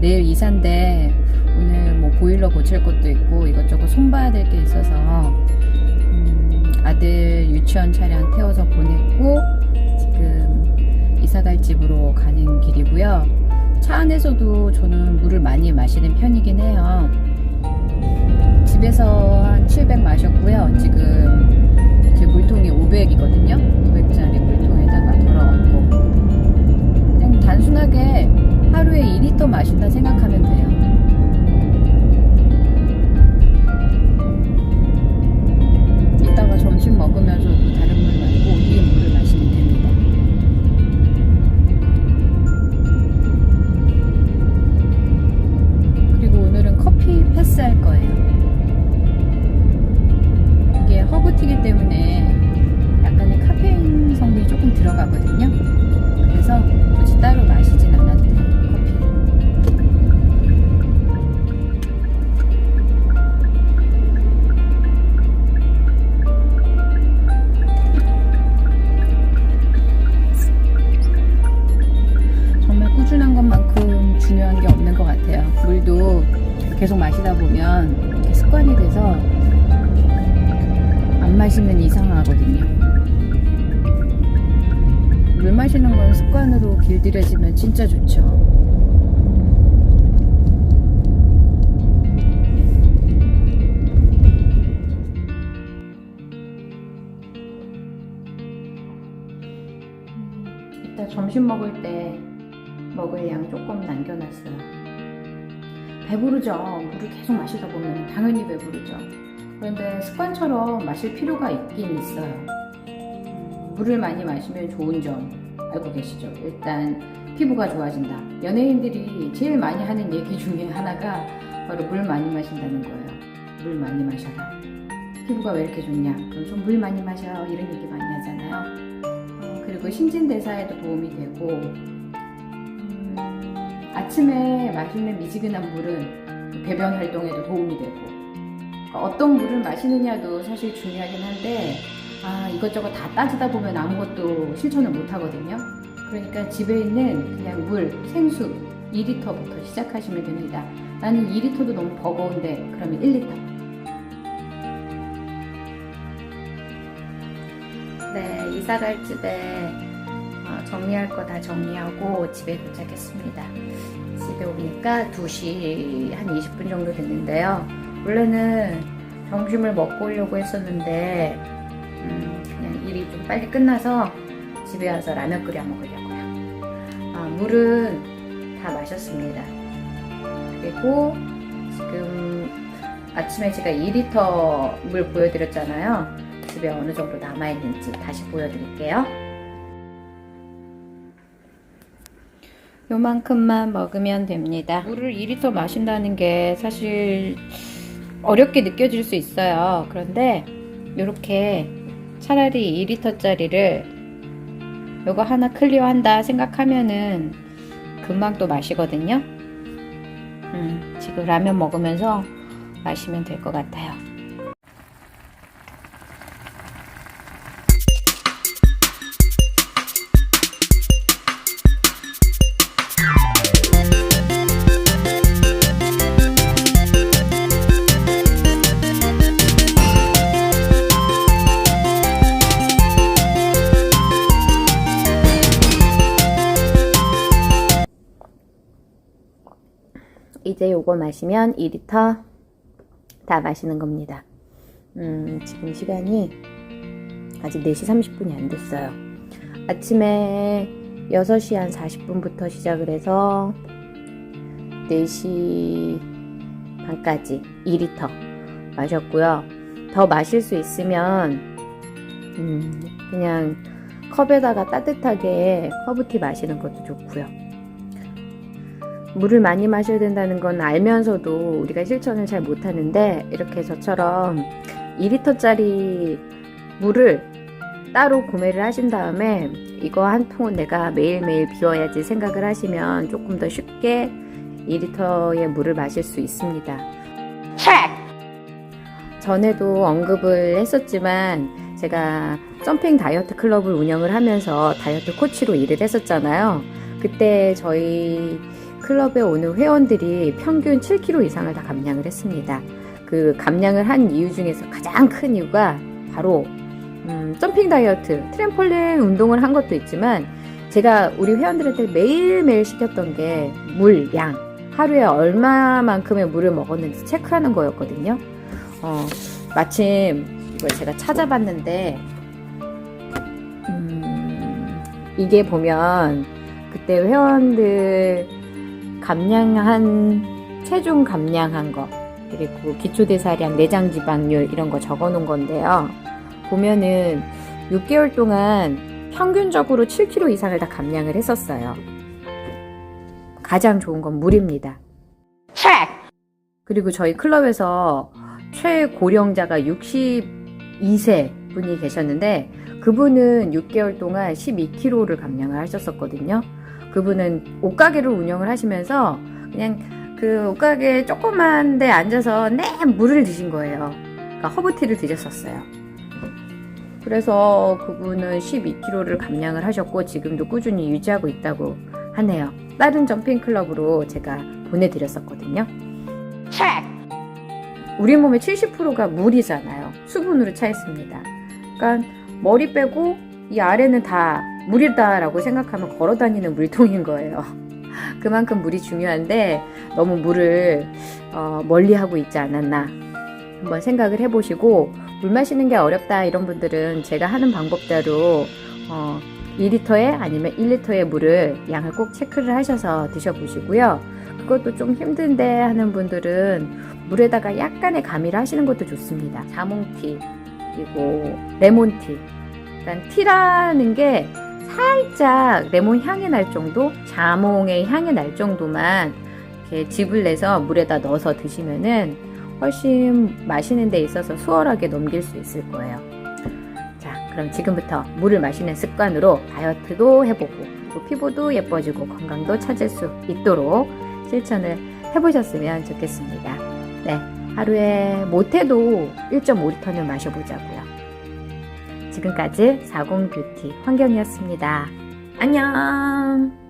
내일 이사인데 오늘 뭐 보일러 고칠 것도 있고 이것저것 손봐야 될 게 있어서 아들 유치원 차량 태워서 보냈고 지금 이사갈 집으로 가는 길이고요. 차 안에서도 저는 물을 많이 마시는 편이긴 해요. 집에서 한 700 마셨고요. 지금 제 물통이 500이거든요. 500짜리 물통에다가 덜어갖고 그냥 단순하게 하루에 2리터 마신다 생각하면 돼요. 이따가 점심 먹으면서 다른 물 말고 이 물을 마시면 됩니다. 그리고 오늘은 커피 패스할 거예요. 이게 허브티기 때문에 약간의 카페인 성분이 조금 들어가거든요. 그래서 굳이 따로 마시진 않아도 돼요. 커피를. 정말 꾸준한 것만큼 중요한 게 없는 것 같아요. 물도 계속 마시다 보면 이렇게 습관이 돼서 안 마시면 이상하거든요. 물 마시는 건 습관으로 길들여지면 진짜 좋죠. 이따 점심 먹을 때 먹을 양 조금 남겨놨어요. 배부르죠. 물을 계속 마시다 보면 당연히 배부르죠. 그런데 습관처럼 마실 필요가 있긴 있어요. 물을 많이 마시면 좋은 점 알고 계시죠? 일단 피부가 좋아진다. 연예인들이 제일 많이 하는 얘기 중에 하나가 바로 물 많이 마신다는 거예요. 물 많이 마셔라. 피부가 왜 이렇게 좋냐? 그럼 좀 물 많이 마셔. 이런 얘기 많이 하잖아요. 그리고 신진대사에도 도움이 되고 아침에 마시는 미지근한 물은 배변 활동에도 도움이 되고 어떤 물을 마시느냐도 사실 중요하긴 한데 이것저것 다 따지다 보면 아무것도 실천을 못 하거든요. 그러니까 집에 있는 그냥 물, 생수 2리터부터 시작하시면 됩니다. 나는 2리터도 너무 버거운데 그러면 1리터. 네, 이사갈 집에 정리할 거 다 정리하고 집에 도착했습니다. 집에 오니까 2시 한 20분 정도 됐는데요. 원래는 점심을 먹고 오려고 했었는데 그냥 일이 좀 빨리 끝나서 집에 와서 라면 끓여 먹으려고요. 물은 다 마셨습니다. 그리고 지금 아침에 제가 2리터 물 보여드렸잖아요. 집에 어느 정도 남아있는지 다시 보여드릴게요. 요만큼만 먹으면 됩니다. 물을 2리터 마신다는 게 사실 어렵게 느껴질 수 있어요. 그런데 이렇게 차라리 2리터짜리를 요거 하나 클리어한다 생각하면은 금방 또 마시거든요. 지금 라면 먹으면서 마시면 될 것 같아요. 이제 요거 마시면 2리터 다 마시는 겁니다. 지금 시간이 아직 4시 30분이 안 됐어요. 아침에 6시 한 40분부터 시작을 해서 4시 반까지 2리터 마셨고요. 더 마실 수 있으면 그냥 컵에다가 따뜻하게 허브티 마시는 것도 좋고요. 물을 많이 마셔야 된다는 건 알면서도 우리가 실천을 잘 못하는데 이렇게 저처럼 2리터짜리 물을 따로 구매를 하신 다음에 이거 한 통은 내가 매일매일 비워야지 생각을 하시면 조금 더 쉽게 2리터의 물을 마실 수 있습니다. 전에도 언급을 했었지만 제가 점핑 다이어트 클럽을 운영을 하면서 다이어트 코치로 일을 했었잖아요. 그때 저희 클럽에 오는 회원들이 평균 7kg 이상을 다 감량을 했습니다. 그 감량을 한 이유 중에서 가장 큰 이유가 바로 점핑 다이어트, 트램폴린 운동을 한 것도 있지만 제가 우리 회원들한테 매일매일 시켰던 게 물 양, 하루에 얼마만큼의 물을 먹었는지 체크하는 거였거든요. 마침 이걸 제가 찾아봤는데 이게 보면 그때 회원들 감량한 체중 감량한 거 그리고 기초대사량, 내장지방률 이런 거 적어 놓은 건데요. 보면은 6개월 동안 평균적으로 7kg 이상을 다 감량을 했었어요. 가장 좋은 건 물입니다. 그리고 저희 클럽에서 최고령자가 62세 분이 계셨는데 그분은 6개월 동안 12kg를 감량을 하셨었거든요. 그분은 옷가게를 운영을 하시면서 그냥 그 옷가게 조그만 데 앉아서 물을 드신 거예요. 그러니까 허브티를 드셨었어요. 그래서 그분은 12kg를 감량을 하셨고 지금도 꾸준히 유지하고 있다고 하네요. 다른 점핑 클럽으로 제가 보내드렸었거든요. 우리 몸의 70%가 물이잖아요. 수분으로 차 있습니다. 그러니까 머리 빼고 이 아래는 다 물이다라고 생각하면 걸어 다니는 물통인 거예요. 그만큼 물이 중요한데 너무 물을 멀리 하고 있지 않았나 한번 생각을 해보시고, 물 마시는 게 어렵다 이런 분들은 제가 하는 방법대로 2리터에 아니면 1리터의 물을 양을 꼭 체크를 하셔서 드셔보시고요. 그것도 좀 힘든데 하는 분들은 물에다가 약간의 가미를 하시는 것도 좋습니다. 자몽티 그리고 레몬티. 그러니까 티라는 게 살짝 레몬 향이 날 정도, 자몽의 향이 날 정도만 이렇게 즙을 내서 물에다 넣어서 드시면은 훨씬 마시는 데 있어서 수월하게 넘길 수 있을 거예요. 자, 그럼 지금부터 물을 마시는 습관으로 다이어트도 해보고 또 피부도 예뻐지고 건강도 찾을 수 있도록 실천을 해보셨으면 좋겠습니다. 네, 하루에 못해도 1.5리터는 마셔보자고요. 지금까지 40뷰티 환경이었습니다. 안녕.